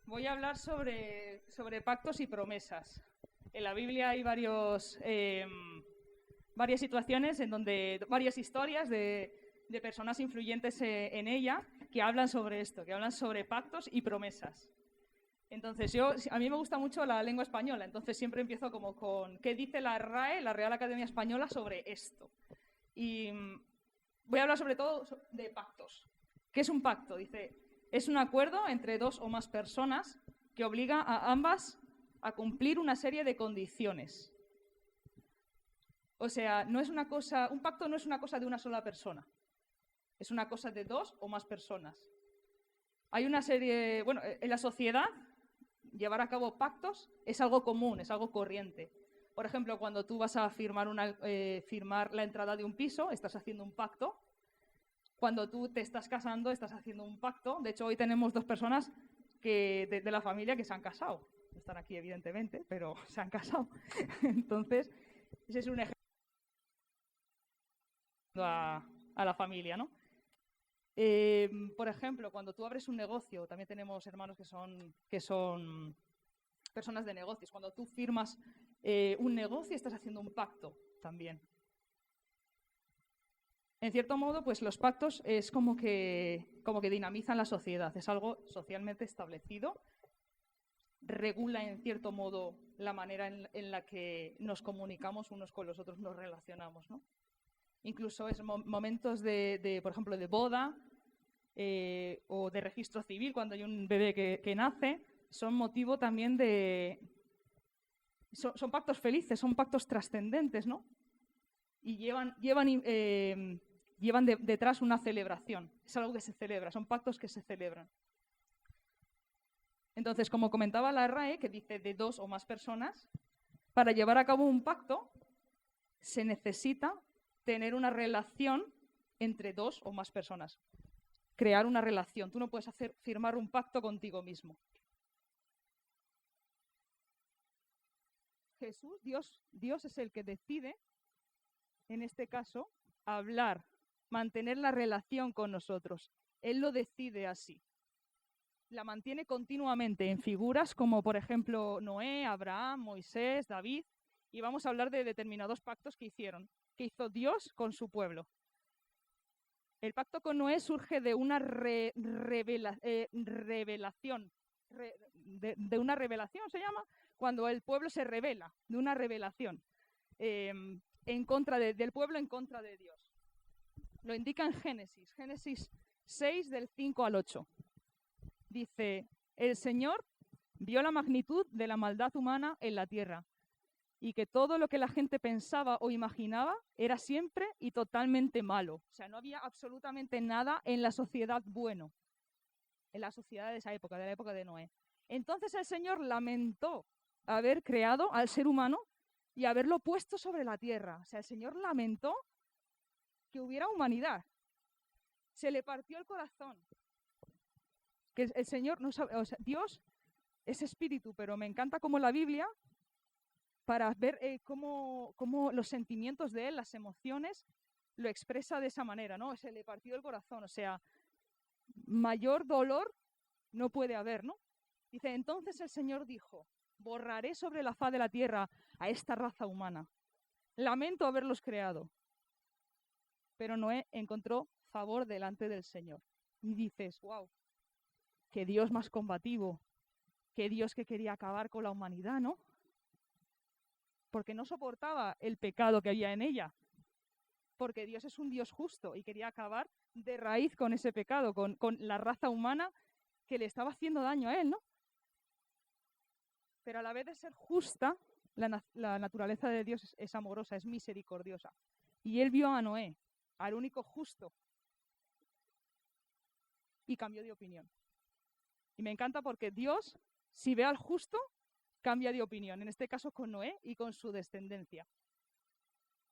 Voy a hablar sobre pactos y promesas. En la Biblia hay varias situaciones en donde, varias historias de personas influyentes en ella que hablan sobre esto, que hablan sobre pactos y promesas. Entonces, a mí me gusta mucho la lengua española, entonces siempre empiezo como con ¿qué dice la RAE, la Real Academia Española, sobre esto? Y voy a hablar sobre todo de pactos. ¿Qué es un pacto? Dice, es un acuerdo entre dos o más personas que obliga a ambas a cumplir una serie de condiciones. O sea, un pacto no es una cosa de una sola persona, es una cosa de dos o más personas. Hay una serie, bueno, en la sociedad, llevar a cabo pactos es algo común, es algo corriente. Por ejemplo, cuando tú vas a firmar la entrada de un piso, estás haciendo un pacto. Cuando tú te estás casando, estás haciendo un pacto. De hecho, hoy tenemos dos personas de la familia que se han casado. No están aquí, evidentemente, pero se han casado. Entonces, ese es un ejemplo a la familia, ¿no? Por ejemplo, cuando tú abres un negocio, también tenemos hermanos que son personas de negocios. Cuando tú firmas un negocio, estás haciendo un pacto también. En cierto modo, pues los pactos es como que dinamizan la sociedad, es algo socialmente establecido, regula en cierto modo la manera en la que nos comunicamos unos con los otros, nos relacionamos, ¿no? Incluso es momentos por ejemplo, de boda o de registro civil, cuando hay un bebé que nace, son motivo también son pactos felices, son pactos trascendentes, ¿no? Y llevan detrás una celebración. Es algo que se celebra, son pactos que se celebran. Entonces, como comentaba la RAE, que dice de dos o más personas, para llevar a cabo un pacto se necesita tener una relación entre dos o más personas. Crear una relación. Tú no puedes firmar un pacto contigo mismo. Jesús, Dios es el que decide, en este caso, hablar, mantener la relación con nosotros. Él lo decide así. La mantiene continuamente en figuras como, por ejemplo, Noé, Abraham, Moisés, David, y vamos a hablar de determinados pactos que hizo Dios con su pueblo. El pacto con Noé surge de una revelación, de una revelación se llama, cuando el pueblo se revela, de una revelación en contra del pueblo en contra de Dios. Lo indica en Génesis 6 del 5 al 8. Dice, el Señor vio la magnitud de la maldad humana en la tierra y que todo lo que la gente pensaba o imaginaba era siempre y totalmente malo. O sea, no había absolutamente nada en la sociedad bueno, en la sociedad de esa época, de la época de Noé. Entonces el Señor lamentó haber creado al ser humano y haberlo puesto sobre la tierra. O sea, el Señor lamentó que hubiera humanidad. Se le partió el corazón. Que el Señor no sabe, o sea, Dios es espíritu, pero me encanta como la Biblia, para ver cómo los sentimientos de él, las emociones, lo expresa de esa manera, ¿no? Se le partió el corazón, o sea, mayor dolor no puede haber, ¿no? Dice, entonces el Señor dijo, borraré sobre la faz de la tierra a esta raza humana. Lamento haberlos creado. Pero Noé encontró favor delante del Señor. Y dices, wow, qué Dios más combativo, qué Dios que quería acabar con la humanidad, ¿no? Porque no soportaba el pecado que había en ella. Porque Dios es un Dios justo y quería acabar de raíz con ese pecado, con la raza humana que le estaba haciendo daño a él, ¿no? Pero a la vez de ser justa, la naturaleza de Dios es amorosa, es misericordiosa. Y él vio a Noé, al único justo, y cambió de opinión. Y me encanta porque Dios, si ve al justo, cambia de opinión, en este caso con Noé y con su descendencia.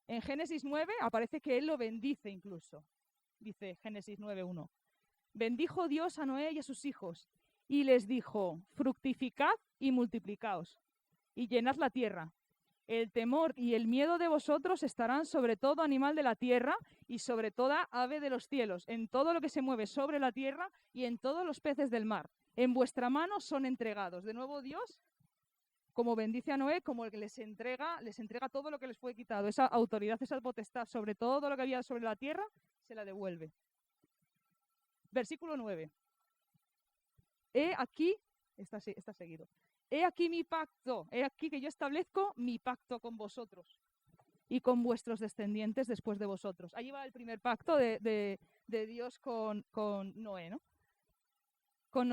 En Génesis 9 aparece que él lo bendice incluso. Dice Génesis 9:1. Bendijo Dios a Noé y a sus hijos y les dijo, fructificad y multiplicaos y llenad la tierra. El temor y el miedo de vosotros estarán sobre todo animal de la tierra y sobre toda ave de los cielos, en todo lo que se mueve sobre la tierra y en todos los peces del mar. En vuestra mano son entregados. De nuevo Dios, como bendice a Noé, como el que les entrega todo lo que les fue quitado. Esa autoridad, esa potestad sobre todo lo que había sobre la tierra, se la devuelve. Versículo 9. He aquí, está seguido. He aquí mi pacto, he aquí que yo establezco mi pacto con vosotros y con vuestros descendientes después de vosotros. Allí va el primer pacto de Dios con Noé, ¿no? Con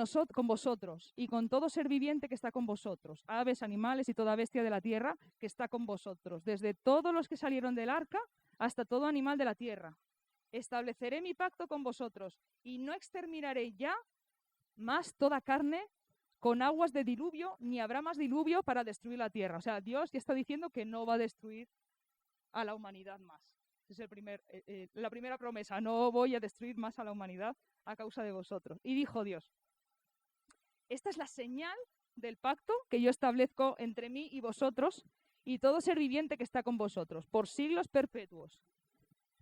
vosotros y con todo ser viviente que está con vosotros, aves, animales y toda bestia de la tierra que está con vosotros, desde todos los que salieron del arca hasta todo animal de la tierra. Estableceré mi pacto con vosotros y no exterminaré ya más toda carne con aguas de diluvio, ni habrá más diluvio para destruir la tierra. O sea, Dios ya está diciendo que no va a destruir a la humanidad más. Es la primera promesa, no voy a destruir más a la humanidad a causa de vosotros. Y dijo Dios, esta es la señal del pacto que yo establezco entre mí y vosotros y todo ser viviente que está con vosotros, por siglos perpetuos.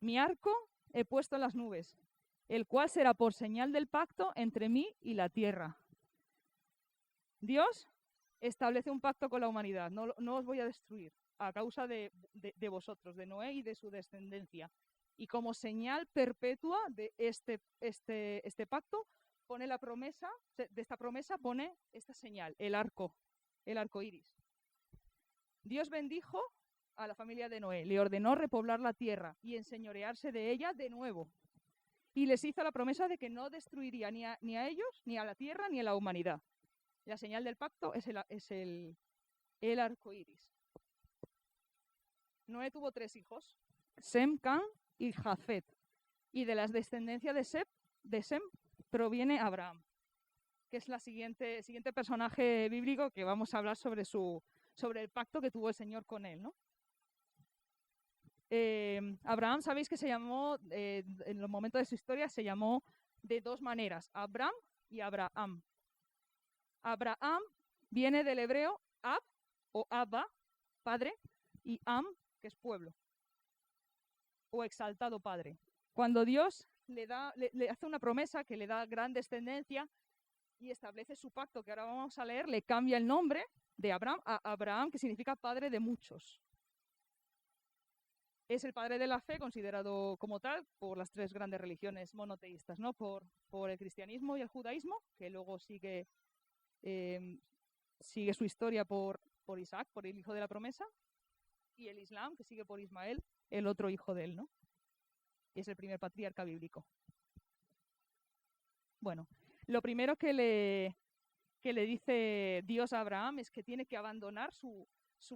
Mi arco he puesto en las nubes, el cual será por señal del pacto entre mí y la tierra. Dios establece un pacto con la humanidad, no os voy a destruir a causa de vosotros, de Noé y de su descendencia. Y como señal perpetua de este pacto, pone la promesa, de esta promesa pone esta señal, el arco iris. Dios bendijo a la familia de Noé, le ordenó repoblar la tierra y enseñorearse de ella de nuevo. Y les hizo la promesa de que no destruiría ni a ellos, ni a la tierra, ni a la humanidad. La señal del pacto es el arco iris. Noé tuvo 3 hijos, Sem, Cam y Jafet. Y de las descendencias de Sem proviene Abraham, que es el siguiente personaje bíblico que vamos a hablar sobre el pacto que tuvo el Señor con él, ¿no? Abraham, sabéis que se llamó, en los momentos de su historia, se llamó de 2 maneras, Abram y Abraham. Abraham viene del hebreo Ab o Abba, padre, y Am, que es pueblo, o exaltado padre. Cuando Dios le hace una promesa que le da gran descendencia y establece su pacto, que ahora vamos a leer, le cambia el nombre de Abraham a Abraham, que significa padre de muchos. Es el padre de la fe, considerado como tal por las 3 grandes religiones monoteístas, ¿no? Por el cristianismo y el judaísmo, que luego sigue su historia por Isaac, por el hijo de la promesa, y el Islam, que sigue por Ismael, el otro hijo de él, ¿no? Es el primer patriarca bíblico. Bueno, lo primero que le dice Dios a Abraham es que tiene que abandonar su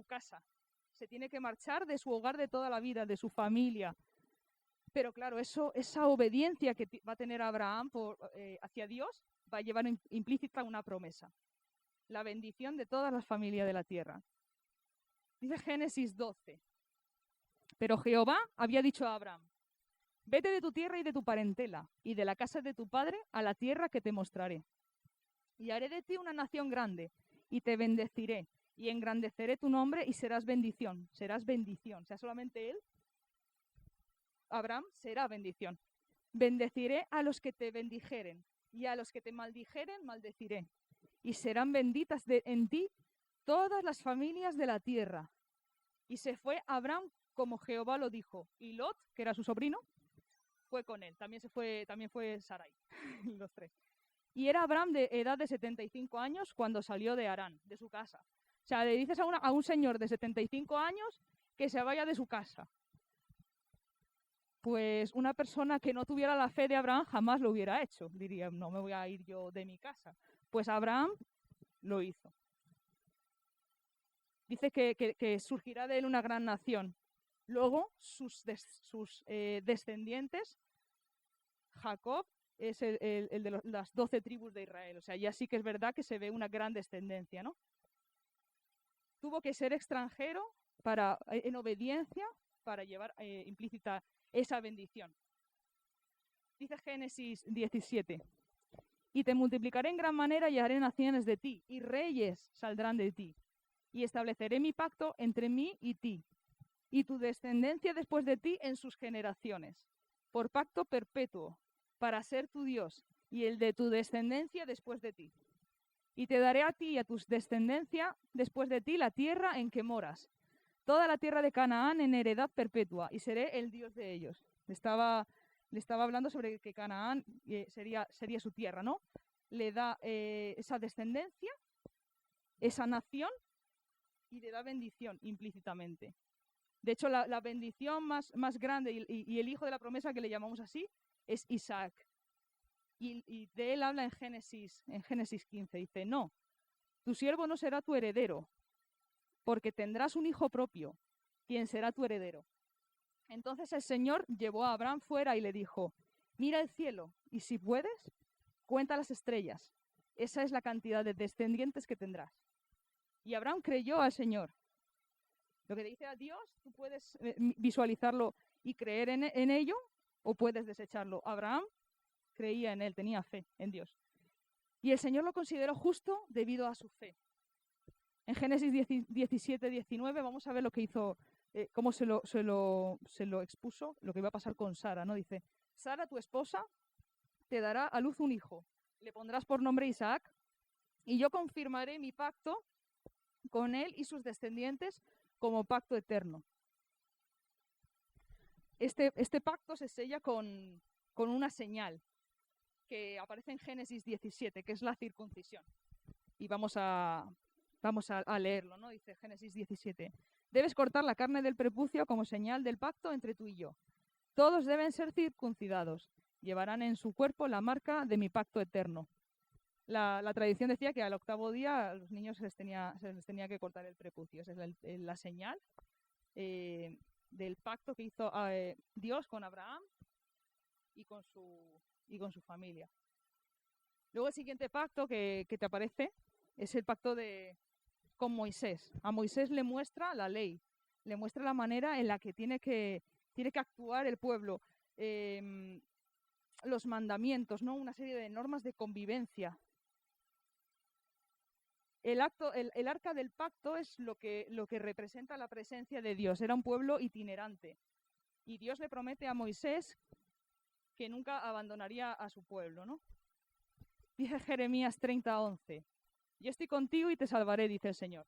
casa, se tiene que marchar de su hogar de toda la vida, de su familia. Pero claro, esa obediencia que va a tener Abraham hacia Dios va a llevar implícita una promesa, la bendición de todas las familias de la tierra. Dice Génesis 12. Pero Jehová había dicho a Abraham, vete de tu tierra y de tu parentela, y de la casa de tu padre a la tierra que te mostraré. Y haré de ti una nación grande, y te bendeciré, y engrandeceré tu nombre, y serás bendición. O sea, solamente él, Abraham, será bendición. Bendeciré a los que te bendijeren, y a los que te maldijeren, maldeciré. Y serán benditas en ti todas las familias de la tierra. Y se fue Abraham como Jehová lo dijo. Y Lot, que era su sobrino, fue con él. También fue Sarai, los 3. Y era Abraham de edad de 75 años cuando salió de Harán, de su casa. O sea, le dices a un señor de 75 años que se vaya de su casa. Pues una persona que no tuviera la fe de Abraham jamás lo hubiera hecho. Diría, no me voy a ir yo de mi casa. Pues Abraham lo hizo. Dice que surgirá de él una gran nación. Luego, sus descendientes, Jacob, es el de las 12 tribus de Israel. O sea, ya sí que es verdad que se ve una gran descendencia, ¿no? Tuvo que ser extranjero en obediencia para llevar implícita esa bendición. Dice Génesis 17. Y te multiplicaré en gran manera y haré naciones de ti, y reyes saldrán de ti. Y estableceré mi pacto entre mí y ti, y tu descendencia después de ti en sus generaciones, por pacto perpetuo, para ser tu Dios, y el de tu descendencia después de ti. y te daré a ti y a tus descendencia después de ti la tierra en que moras, toda la tierra de Canaán en heredad perpetua, y seré el Dios de ellos. Le estaba hablando sobre que Canaán sería su tierra, ¿no? Le da esa descendencia, esa nación, y le da bendición implícitamente. De hecho, la bendición más grande y el hijo de la promesa, que le llamamos así, es Isaac. Y de él habla en Génesis 15. Dice, no, tu siervo no será tu heredero, porque tendrás un hijo propio, quien será tu heredero. Entonces el Señor llevó a Abraham fuera y le dijo, mira el cielo, y si puedes, cuenta las estrellas. Esa es la cantidad de descendientes que tendrás. Y Abraham creyó al Señor. Lo que te dice a Dios, tú puedes visualizarlo y creer en ello, o puedes desecharlo. Abraham creía en él, tenía fe en Dios. Y el Señor lo consideró justo debido a su fe. En Génesis 17, 19 vamos a ver lo que hizo, cómo se lo expuso, lo que iba a pasar con Sara, ¿no? Dice, Sara, tu esposa, te dará a luz un hijo, le pondrás por nombre Isaac, y yo confirmaré mi pacto con él y sus descendientes como pacto eterno. Este pacto se sella con una señal que aparece en Génesis 17, que es la circuncisión. Y vamos a leerlo, ¿no? Dice Génesis 17. Debes cortar la carne del prepucio como señal del pacto entre tú y yo. Todos deben ser circuncidados. Llevarán en su cuerpo la marca de mi pacto eterno. La tradición decía que al octavo día a los niños se les tenía que cortar el prepucio. Esa es la señal del pacto que hizo Dios con Abraham y con su familia. Luego el siguiente pacto que te aparece es el pacto con Moisés. A Moisés le muestra la ley, le muestra la manera en la que tiene que actuar el pueblo, los mandamientos, ¿no? Una serie de normas de convivencia. El arca del pacto es lo que representa la presencia de Dios. Era un pueblo itinerante. Y Dios le promete a Moisés que nunca abandonaría a su pueblo, ¿no? Dice Jeremías 30:11. Yo estoy contigo y te salvaré, dice el Señor.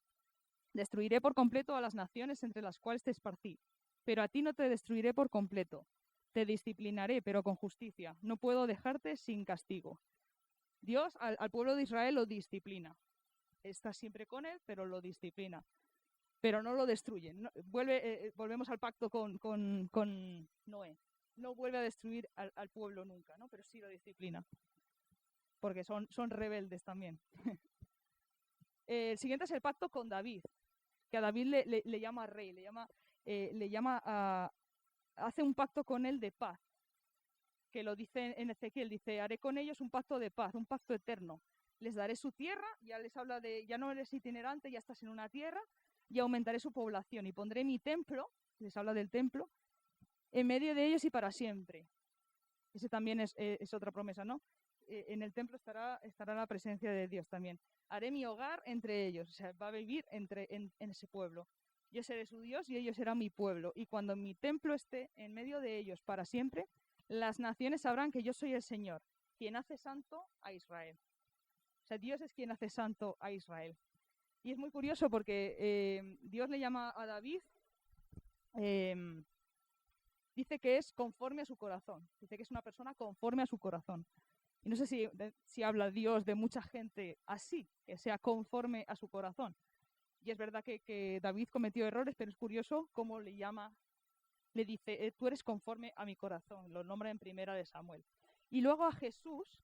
Destruiré por completo a las naciones entre las cuales te esparcí, pero a ti no te destruiré por completo. Te disciplinaré, pero con justicia. No puedo dejarte sin castigo. Dios al pueblo de Israel lo disciplina. Está siempre con él, pero lo disciplina. Pero no lo destruye. Volvemos al pacto con Noé. No vuelve a destruir al pueblo nunca, ¿no? Pero sí lo disciplina. Porque son rebeldes también. El siguiente es el pacto con David, que a David le llama rey, hace un pacto con él de paz, que lo dice en Ezequiel, dice, haré con ellos un pacto de paz, un pacto eterno. Les daré su tierra, ya les habla ya no eres itinerante, ya estás en una tierra, y aumentaré su población, y pondré mi templo, les habla del templo, en medio de ellos y para siempre. Ese también es otra promesa, ¿no? En el templo estará la presencia de Dios también. Haré mi hogar entre ellos, o sea, va a vivir en ese pueblo. Yo seré su Dios y ellos serán mi pueblo. Y cuando mi templo esté en medio de ellos para siempre, las naciones sabrán que yo soy el Señor, quien hace santo a Israel. O sea, Dios es quien hace santo a Israel. Y es muy curioso porque Dios le llama a David, dice que es conforme a su corazón. Dice que es una persona conforme a su corazón. Y no sé si habla Dios de mucha gente así, que sea conforme a su corazón. Y es verdad que David cometió errores, pero es curioso cómo le dice, tú eres conforme a mi corazón, lo nombra en Primera de Samuel. Y luego a Jesús,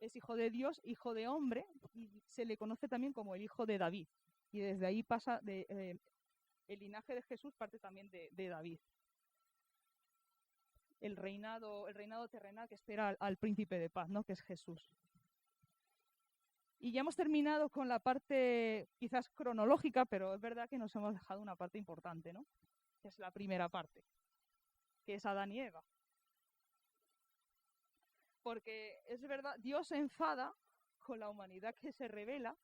es hijo de Dios, hijo de hombre, y se le conoce también como el hijo de David. Y desde ahí pasa, el linaje de Jesús parte también de David. El reinado terrenal que espera al príncipe de paz, ¿no? Que es Jesús. Y ya hemos terminado con la parte quizás cronológica, pero es verdad que nos hemos dejado una parte importante, ¿no? Que es la primera parte, que es Adán y Eva. Porque es verdad, Dios se enfada con la humanidad que se rebela,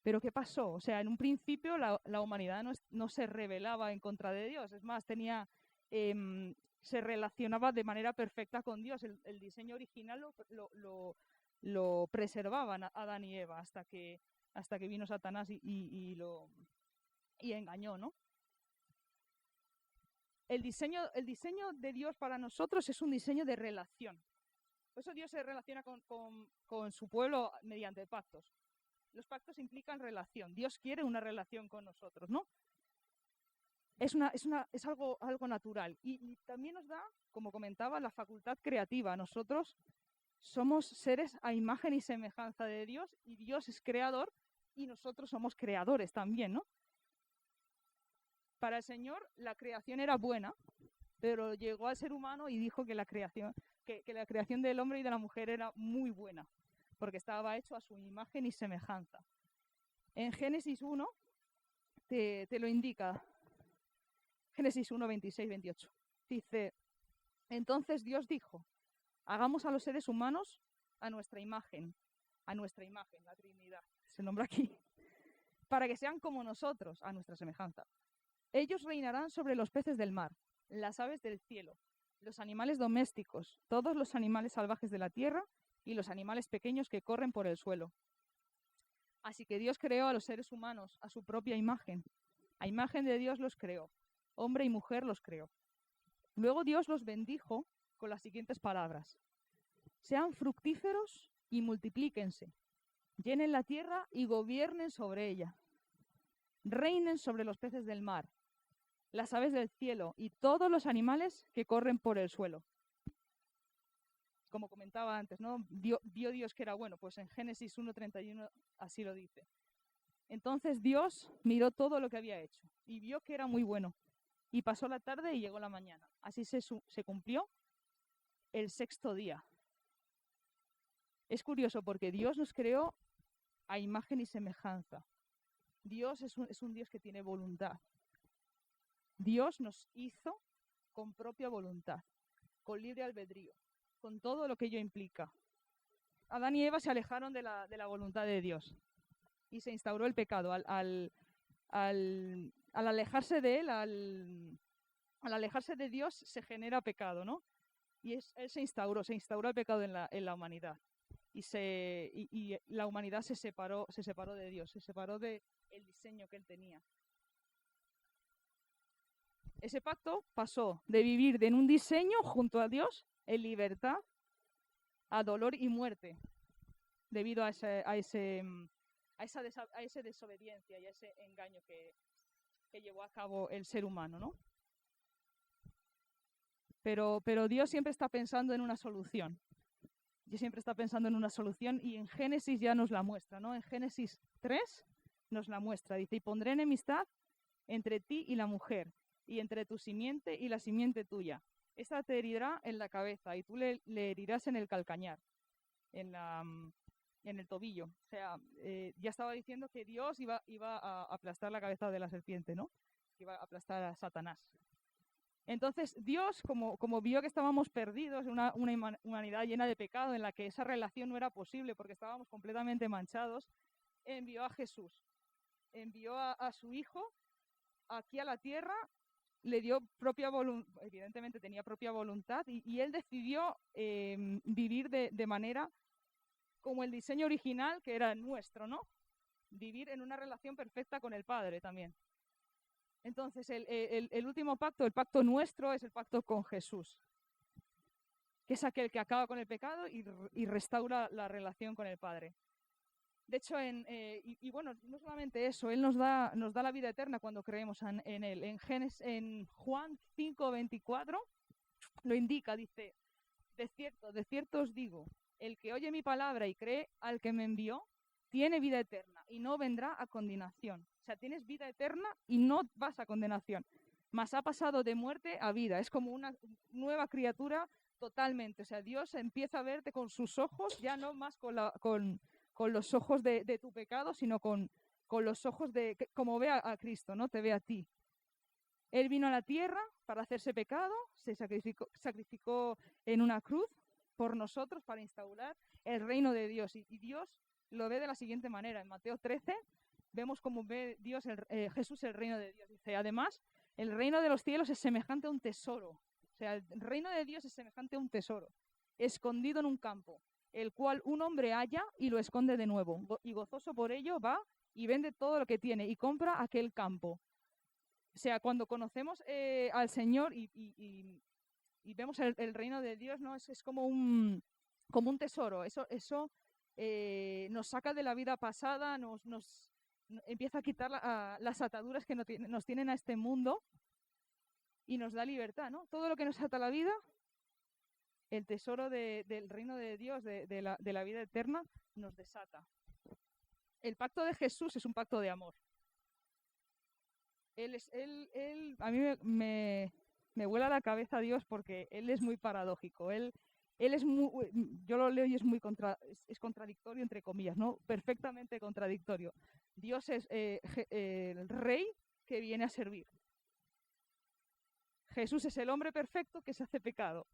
pero ¿qué pasó? O sea, en un principio la humanidad no se rebelaba en contra de Dios, es más, se relacionaba de manera perfecta con Dios. El diseño original lo preservaban a Adán y Eva hasta que vino Satanás y engañó, ¿no? El diseño de Dios para nosotros es un diseño de relación. Por eso Dios se relaciona con su pueblo mediante pactos. Los pactos implican relación. Dios quiere una relación con nosotros, ¿no? Es algo natural. Y también nos da, como comentaba, la facultad creativa. Nosotros somos seres a imagen y semejanza de Dios, y Dios es creador y nosotros somos creadores también, ¿no? Para el Señor la creación era buena, pero llegó al ser humano y dijo que la creación del hombre y de la mujer era muy buena, porque estaba hecho a su imagen y semejanza. En Génesis 1 te lo indica. Génesis 1, 26, 28. Dice, entonces Dios dijo, hagamos a los seres humanos a nuestra imagen, la Trinidad, se nombra aquí, para que sean como nosotros, a nuestra semejanza. Ellos reinarán sobre los peces del mar, las aves del cielo, los animales domésticos, todos los animales salvajes de la tierra y los animales pequeños que corren por el suelo. Así que Dios creó a los seres humanos a su propia imagen. A imagen de Dios los creó. Hombre y mujer los creó. Luego Dios los bendijo con las siguientes palabras. Sean fructíferos y multiplíquense. Llenen la tierra y gobiernen sobre ella. Reinen sobre los peces del mar, las aves del cielo y todos los animales que corren por el suelo. Como comentaba antes, ¿no? Vio Dios que era bueno, pues en Génesis 1:31 así lo dice. Entonces Dios miró todo lo que había hecho y vio que era muy bueno. Y pasó la tarde y llegó la mañana. Así se cumplió el sexto día. Es curioso porque Dios nos creó a imagen y semejanza. Dios es un Dios que tiene voluntad. Dios nos hizo con propia voluntad, con libre albedrío, con todo lo que ello implica. Adán y Eva se alejaron de la voluntad de Dios y se instauró el pecado. Al alejarse de él, al alejarse de Dios, se genera pecado, ¿no? Y él se instauró el pecado en la humanidad. Y la humanidad se separó de Dios, se separó del diseño que él tenía. Ese pacto pasó de vivir en un diseño junto a Dios, en libertad, a dolor y muerte, debido a esa desobediencia y a ese engaño que llevó a cabo el ser humano, ¿no? Pero Dios siempre está pensando en una solución. Dios siempre está pensando en una solución y en Génesis ya nos la muestra, ¿no? En Génesis 3 nos la muestra. Dice, y pondré enemistad entre ti y la mujer, y entre tu simiente y la simiente tuya. Esta te herirá en la cabeza y tú le herirás en el calcañar, en el tobillo. O sea, ya estaba diciendo que Dios iba a aplastar la cabeza de la serpiente, ¿no? Iba a aplastar a Satanás. Entonces Dios, como vio que estábamos perdidos, una humanidad llena de pecado en la que esa relación no era posible porque estábamos completamente manchados, envió a Jesús. Envió a su Hijo aquí a la tierra, le dio propia voluntad, evidentemente tenía propia voluntad, y él decidió vivir de manera como el diseño original que era nuestro, ¿no? Vivir en una relación perfecta con el Padre también. Entonces, el último pacto, el pacto nuestro, es el pacto con Jesús, que es aquel que acaba con el pecado y restaura la relación con el Padre. De hecho, bueno, no solamente eso, Él nos da la vida eterna cuando creemos en Él. En Juan 5:24 lo indica, dice, de cierto os digo, el que oye mi palabra y cree al que me envió, tiene vida eterna y no vendrá a condenación. O sea, tienes vida eterna y no vas a condenación. Mas ha pasado de muerte a vida. Es como una nueva criatura totalmente. O sea, Dios empieza a verte con sus ojos, ya no más con los ojos de tu pecado, sino con los ojos como ve a Cristo, ¿no? Te ve a ti. Él vino a la tierra para hacerse pecado, se sacrificó en una cruz por nosotros para instaurar el reino de Dios. Y Dios lo ve de la siguiente manera. En Mateo 13 vemos cómo ve Jesús el reino de Dios. Dice, además, el reino de los cielos es semejante a un tesoro. O sea, el reino de Dios es semejante a un tesoro, escondido en un campo, el cual un hombre halla y lo esconde de nuevo, y gozoso por ello va y vende todo lo que tiene y compra aquel campo. O sea, cuando conocemos al Señor y vemos el reino de Dios, ¿no? Es como un tesoro. Eso nos saca de la vida pasada, empieza a quitar las ataduras que nos tienen a este mundo y nos da libertad, ¿no? Todo lo que nos ata a la vida, el tesoro del reino de Dios, de la vida eterna, nos desata. El pacto de Jesús es un pacto de amor. A mí me vuela la cabeza Dios porque Él es muy paradójico. Él es yo lo leo y es contradictorio, entre comillas, ¿no? Perfectamente contradictorio. Dios es el rey que viene a servir. Jesús es el hombre perfecto que se hace pecado.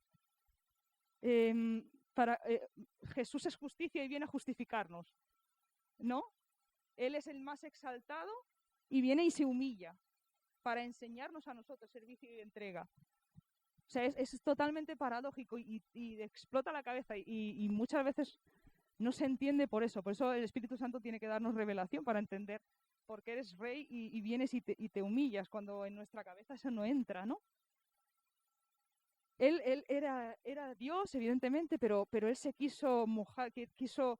Jesús es justicia y viene a justificarnos, ¿no? Él es el más exaltado y viene y se humilla para enseñarnos a nosotros servicio y entrega. O sea, es totalmente paradójico y explota la cabeza y muchas veces no se entiende por eso. Por eso el Espíritu Santo tiene que darnos revelación para entender por qué eres rey y vienes y te humillas cuando en nuestra cabeza eso no entra, ¿no? Él era Dios, evidentemente, pero él se quiso mojar, quiso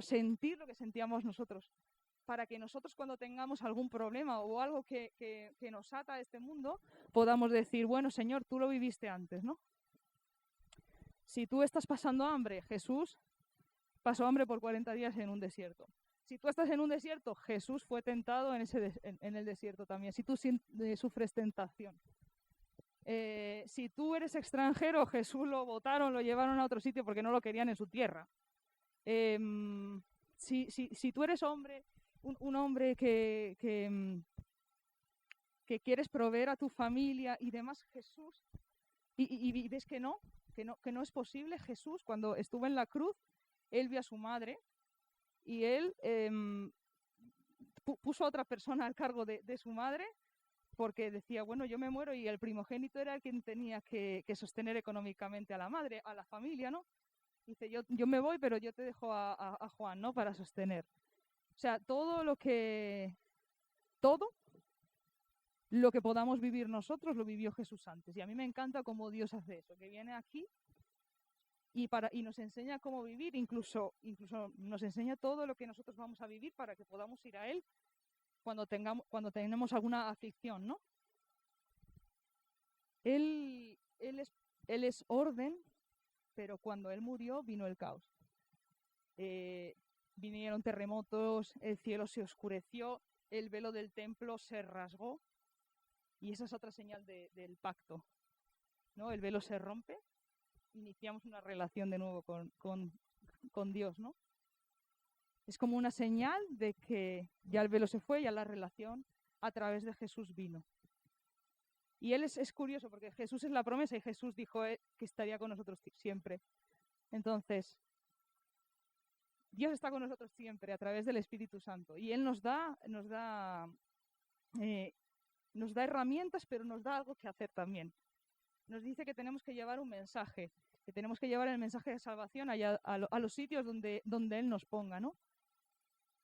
sentir lo que sentíamos nosotros, para que nosotros cuando tengamos algún problema o algo que nos ata a este mundo, podamos decir, bueno, Señor, tú lo viviste antes, ¿no? Si tú estás pasando hambre, Jesús pasó hambre por 40 días en un desierto. Si tú estás en un desierto, Jesús fue tentado en el desierto también. Si tú sufres tentación. Si tú eres extranjero, Jesús lo botaron, lo llevaron a otro sitio porque no lo querían en su tierra. Si tú eres hombre, un hombre que quieres proveer a tu familia y demás, Jesús, y ves que no es posible, Jesús, cuando estuvo en la cruz, él vio a su madre y él puso a otra persona al cargo de su madre, porque decía, bueno, yo me muero y el primogénito era el quien tenía que sostener económicamente a la madre, a la familia, ¿no? Dice, yo me voy, pero yo te dejo a Juan, ¿no? Para sostener. O sea, todo lo que podamos vivir nosotros lo vivió Jesús antes. Y a mí me encanta cómo Dios hace eso, que viene aquí y nos enseña cómo vivir, incluso nos enseña todo lo que nosotros vamos a vivir para que podamos ir a Él cuando tenemos alguna aflicción, ¿no? Él es orden, pero cuando Él murió vino el caos. Vinieron terremotos, el cielo se oscureció, el velo del templo se rasgó, y esa es otra señal del pacto, ¿no? El velo se rompe, iniciamos una relación de nuevo con Dios, ¿no? Es como una señal de que ya el velo se fue, ya la relación a través de Jesús vino. Y él es curioso porque Jesús es la promesa y Jesús dijo que estaría con nosotros siempre. Entonces, Dios está con nosotros siempre a través del Espíritu Santo y Él nos da herramientas, pero nos da algo que hacer también. Nos dice que tenemos que llevar un mensaje, que tenemos que llevar el mensaje de salvación allá a los sitios donde Él nos ponga, ¿no?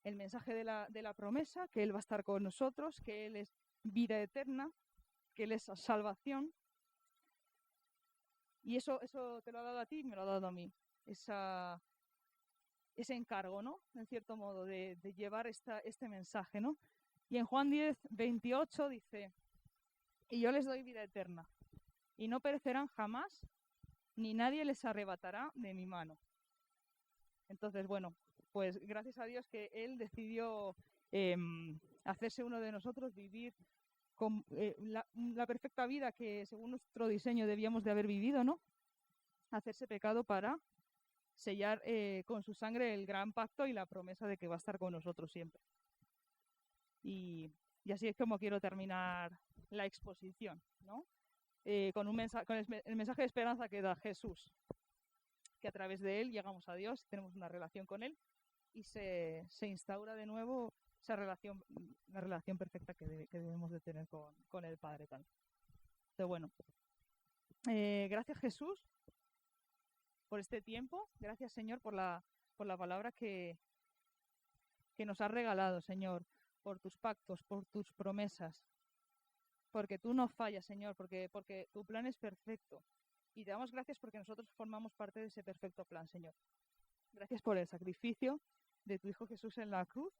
El mensaje de la promesa, que Él va a estar con nosotros, que Él es vida eterna, que Él es salvación. Y eso te lo ha dado a ti y me lo ha dado a mí. Ese encargo, ¿no? En cierto modo, de llevar este mensaje, ¿no? Y en Juan 10:28 dice, y yo les doy vida eterna, y no perecerán jamás, ni nadie les arrebatará de mi mano. Entonces, bueno, pues gracias a Dios que Él decidió hacerse uno de nosotros, vivir con la perfecta vida que según nuestro diseño debíamos de haber vivido, ¿no? Hacerse pecado para sellar con su sangre el gran pacto y la promesa de que va a estar con nosotros siempre. Y así es como quiero terminar la exposición, ¿no? Con el mensaje de esperanza que da Jesús, que a través de Él llegamos a Dios, tenemos una relación con Él y se instaura de nuevo esa relación, la relación perfecta que debemos de tener con el Padre. Tal. Entonces, bueno, gracias Jesús por este tiempo. Gracias, Señor, por la palabra que nos has regalado, Señor, por tus pactos, por tus promesas, porque tú no fallas, Señor, porque tu plan es perfecto. Y te damos gracias porque nosotros formamos parte de ese perfecto plan, Señor. Gracias por el sacrificio de tu Hijo Jesús en la cruz.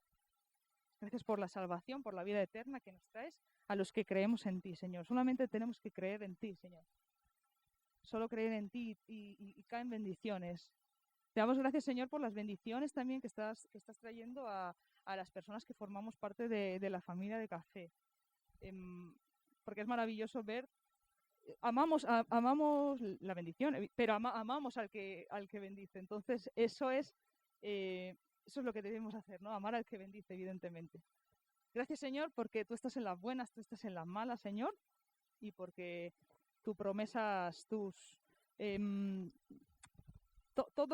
Gracias por la salvación, por la vida eterna que nos traes a los que creemos en ti, Señor. Solamente tenemos que creer en ti, Señor. Solo creer en ti y caen bendiciones. Te damos gracias, Señor, por las bendiciones también que estás trayendo a las personas que formamos parte de la familia de Café. Porque es maravilloso ver, amamos la bendición, pero amamos al que bendice. Entonces, eso es lo que debemos hacer, ¿no? Amar al que bendice, evidentemente. Gracias, Señor, porque tú estás en las buenas, tú estás en las malas, Señor, y porque tus promesas, todo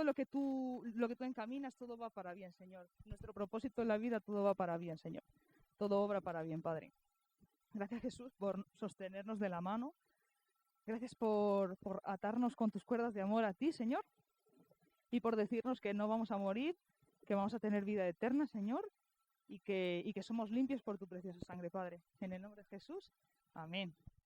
lo que tú encaminas, todo va para bien, Señor. Nuestro propósito en la vida, todo va para bien, Señor. Todo obra para bien, Padre. Gracias, Jesús, por sostenernos de la mano. Gracias por atarnos con tus cuerdas de amor a ti, Señor. Y por decirnos que no vamos a morir, que vamos a tener vida eterna, Señor. Y que somos limpios por tu preciosa sangre, Padre. En el nombre de Jesús. Amén.